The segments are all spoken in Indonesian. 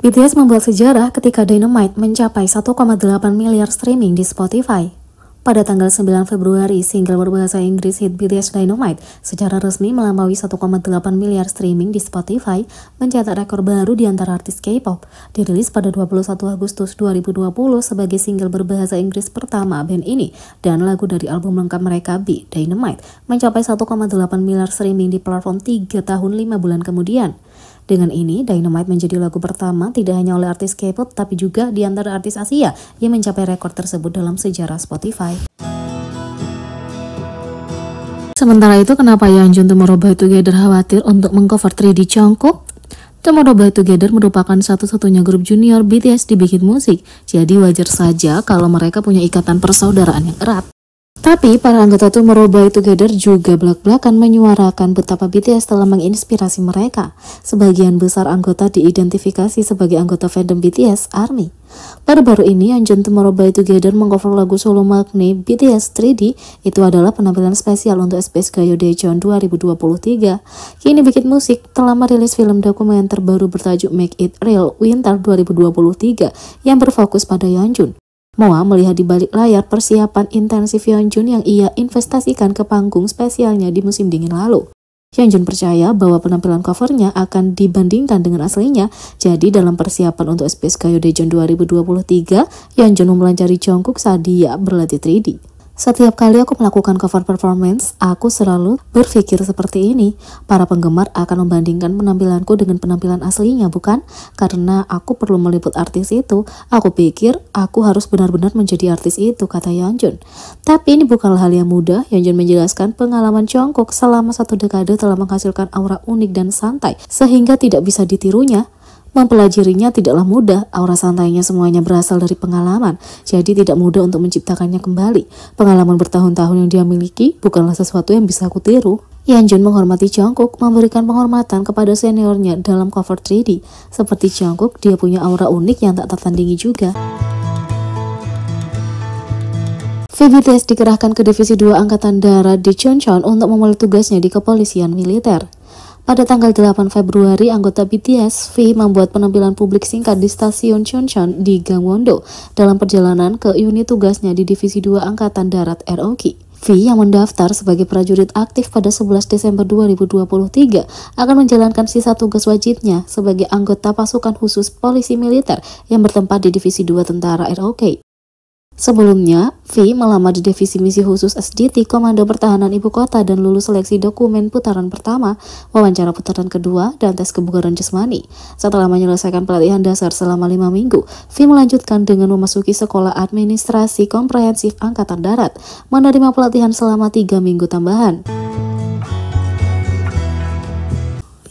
BTS membuat sejarah ketika Dynamite mencapai 1,8 miliar streaming di Spotify. Pada tanggal 9 Februari, single berbahasa Inggris hit BTS Dynamite secara resmi melampaui 1,8 miliar streaming di Spotify, mencetak rekor baru di antara artis K-pop. Dirilis pada 21 Agustus 2020 sebagai single berbahasa Inggris pertama band ini, dan lagu dari album lengkap mereka B, Dynamite, mencapai 1,8 miliar streaming di platform 3 tahun 5 bulan kemudian. Dengan ini, Dynamite menjadi lagu pertama tidak hanya oleh artis K-pop tapi juga di antara artis Asia yang mencapai rekor tersebut dalam sejarah Spotify. Sementara itu, kenapa Yeonjun Tomorrow By Together khawatir untuk mengcover 3D Jungkook? Tomorrow By Together merupakan satu-satunya grup junior BTS di bikin musik, jadi wajar saja kalau mereka punya ikatan persaudaraan yang erat. Tapi para anggota Tomorrow By Together juga belak-belakan menyuarakan betapa BTS telah menginspirasi mereka. Sebagian besar anggota diidentifikasi sebagai anggota fandom BTS ARMY. Baru-baru ini, Yeonjun Tomorrow By Together mengcover lagu solo Maknae BTS 3D. Itu adalah penampilan spesial untuk SBS Gayo Daejeon 2023. Kini Bikin Musik telah merilis film dokumenter baru bertajuk Make It Real Winter 2023 yang berfokus pada Yeonjun. Moa melihat di balik layar persiapan intensif Yeonjun yang ia investasikan ke panggung spesialnya di musim dingin lalu. Yeonjun percaya bahwa penampilan covernya akan dibandingkan dengan aslinya, jadi dalam persiapan untuk SBS Gayo Daejeon 2023, Yeonjun mempelajari Jungkook saat dia berlatih 3D. Setiap kali aku melakukan cover performance, aku selalu berpikir seperti ini. Para penggemar akan membandingkan penampilanku dengan penampilan aslinya, bukan? Karena aku perlu meliput artis itu. Aku pikir aku harus benar-benar menjadi artis itu, kata Yeonjun. Tapi ini bukanlah hal yang mudah. Yeonjun menjelaskan pengalaman Jungkook selama 1 dekade telah menghasilkan aura unik dan santai, sehingga tidak bisa ditirunya. Mempelajarinya tidaklah mudah, aura santainya semuanya berasal dari pengalaman, jadi tidak mudah untuk menciptakannya kembali. Pengalaman bertahun-tahun yang dia miliki bukanlah sesuatu yang bisa aku tiru. Yeonjun menghormati Jungkook, memberikan penghormatan kepada seniornya dalam cover 3D. Seperti Jungkook, dia punya aura unik yang tak tertandingi juga. BTS dikerahkan ke Divisi 2 Angkatan Darat di Chuncheon untuk memulai tugasnya di kepolisian militer. Pada tanggal 8 Februari, anggota BTS, V, membuat penampilan publik singkat di stasiun Chuncheon di Gangwon-do dalam perjalanan ke unit tugasnya di Divisi 2 Angkatan Darat ROK. V yang mendaftar sebagai prajurit aktif pada 11 Desember 2023 akan menjalankan sisa tugas wajibnya sebagai anggota pasukan khusus polisi militer yang bertempat di Divisi 2 Tentara ROK. Sebelumnya, V melamar di Divisi Misi Khusus SDT Komando Pertahanan Ibu Kota dan lulus seleksi dokumen putaran pertama, wawancara putaran kedua, dan tes kebugaran jasmani. Setelah menyelesaikan pelatihan dasar selama 5 minggu, V melanjutkan dengan memasuki Sekolah Administrasi Komprehensif Angkatan Darat, menerima pelatihan selama 3 minggu tambahan.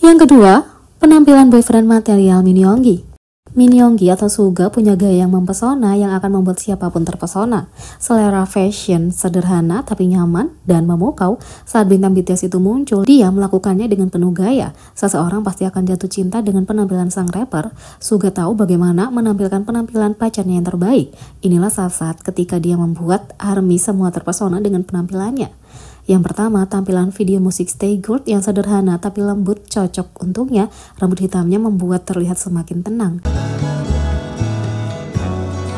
Yang kedua, penampilan boyfriend material Min Yoongi. Min Yoongi atau Suga punya gaya yang mempesona yang akan membuat siapapun terpesona. Selera fashion sederhana tapi nyaman dan memukau. Saat bintang BTS itu muncul, dia melakukannya dengan penuh gaya. Seseorang pasti akan jatuh cinta dengan penampilan sang rapper. Suga tahu bagaimana menampilkan penampilan pacarnya yang terbaik. Inilah saat-saat ketika dia membuat ARMY semua terpesona dengan penampilannya. Yang pertama, tampilan video musik Stay Gold yang sederhana tapi lembut cocok untuknya. Rambut hitamnya membuat terlihat semakin tenang.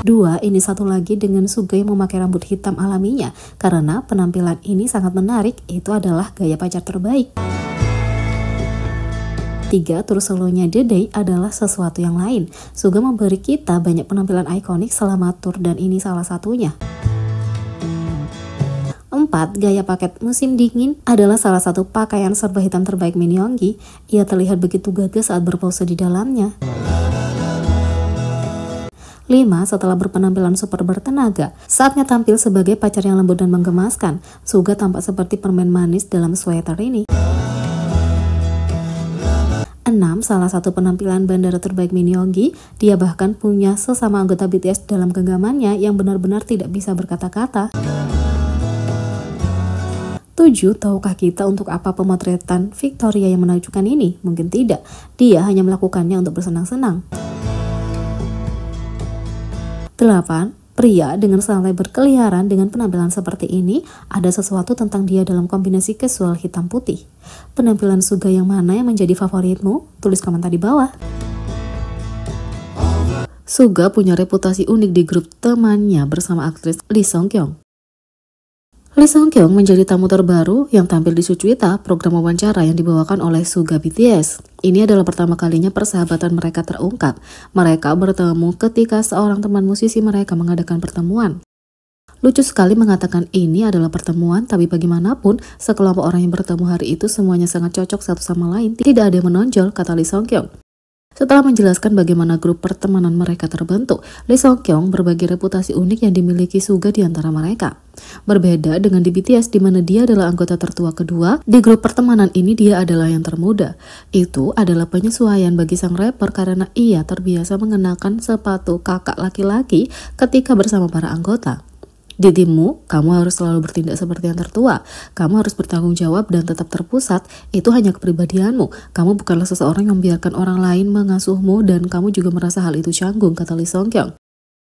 2, ini satu lagi dengan Suga yang memakai rambut hitam alaminya. Karena penampilan ini sangat menarik, itu adalah gaya pacar terbaik. 3, terus solonya The Day adalah sesuatu yang lain. Suga memberi kita banyak penampilan ikonik selama tour dan ini salah satunya. 4, gaya paket musim dingin adalah salah satu pakaian serba hitam terbaik Min Yoongi. Ia terlihat begitu gagah saat berpose di dalamnya. 5, setelah berpenampilan super bertenaga, saatnya tampil sebagai pacar yang lembut dan menggemaskan. Suga tampak seperti permen manis dalam sweater ini. 6, salah satu penampilan bandara terbaik Min Yoongi. Dia bahkan punya sesama anggota BTS dalam genggamannya yang benar-benar tidak bisa berkata-kata. 7, tahukah kita untuk apa pemotretan Victoria yang menakjubkan ini? Mungkin tidak, dia hanya melakukannya untuk bersenang-senang. 8, pria dengan santai berkeliaran dengan penampilan seperti ini, ada sesuatu tentang dia dalam kombinasi casual hitam putih. Penampilan Suga yang mana yang menjadi favoritmu? Tulis komentar di bawah. Suga punya reputasi unik di grup temannya bersama aktris Lee Song Kyung. Lee Song Kyung menjadi tamu terbaru yang tampil di Suchwita, program wawancara yang dibawakan oleh Suga BTS. Ini adalah pertama kalinya persahabatan mereka terungkap. Mereka bertemu ketika seorang teman musisi mereka mengadakan pertemuan. Lucu sekali mengatakan ini adalah pertemuan, tapi bagaimanapun, sekelompok orang yang bertemu hari itu semuanya sangat cocok satu sama lain. Tidak ada yang menonjol, kata Lee Song Kyung. Setelah menjelaskan bagaimana grup pertemanan mereka terbentuk, Lee Song Kyung berbagi reputasi unik yang dimiliki Suga di antara mereka. Berbeda dengan di BTS di mana dia adalah anggota tertua kedua, di grup pertemanan ini dia adalah yang termuda. Itu adalah penyesuaian bagi sang rapper karena ia terbiasa mengenakan sepatu kakak laki-laki ketika bersama para anggota. Di timmu, kamu harus selalu bertindak seperti yang tertua. Kamu harus bertanggung jawab dan tetap terpusat. Itu hanya kepribadianmu. Kamu bukanlah seseorang yang membiarkan orang lain mengasuhmu dan kamu juga merasa hal itu canggung, kata Lee Song Kyung.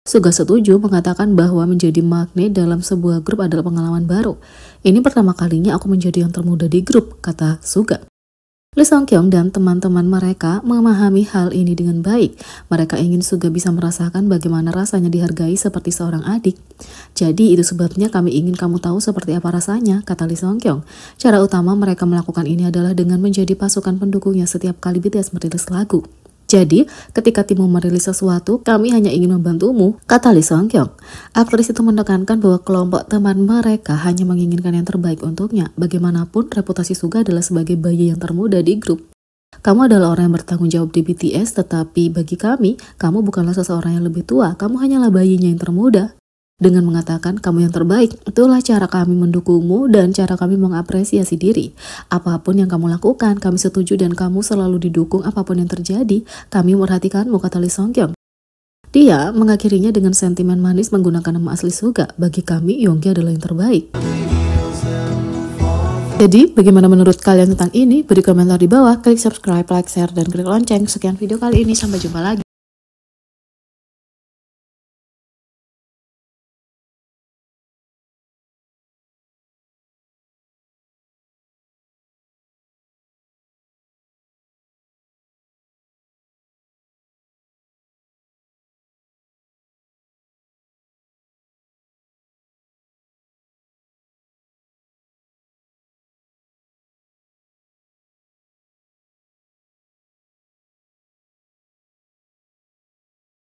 Suga setuju mengatakan bahwa menjadi magnet dalam sebuah grup adalah pengalaman baru. Ini pertama kalinya aku menjadi yang termuda di grup, kata Suga. Lee Song Kyung dan teman-teman mereka memahami hal ini dengan baik. Mereka ingin Suga bisa merasakan bagaimana rasanya dihargai seperti seorang adik. Jadi itu sebabnya kami ingin kamu tahu seperti apa rasanya, kata Lee Song Kyung. Cara utama mereka melakukan ini adalah dengan menjadi pasukan pendukungnya setiap kali BTS merilis lagu. Jadi, ketika timmu merilis sesuatu, kami hanya ingin membantumu, kata Lee Song Kyung. Aktris itu menekankan bahwa kelompok teman mereka hanya menginginkan yang terbaik untuknya. Bagaimanapun, reputasi Suga adalah sebagai bayi yang termuda di grup. Kamu adalah orang yang bertanggung jawab di BTS, tetapi bagi kami, kamu bukanlah seseorang yang lebih tua, kamu hanyalah bayinya yang termuda. Dengan mengatakan kamu yang terbaik, itulah cara kami mendukungmu dan cara kami mengapresiasi diri. Apapun yang kamu lakukan, kami setuju dan kamu selalu didukung apapun yang terjadi. Kami memperhatikanmu, kata Lee Song Kyung. Dia mengakhirinya dengan sentimen manis menggunakan nama asli Suga. Bagi kami, Yoongi adalah yang terbaik. Jadi, bagaimana menurut kalian tentang ini? Beri komentar di bawah, klik subscribe, like, share, dan klik lonceng. Sekian video kali ini, sampai jumpa lagi.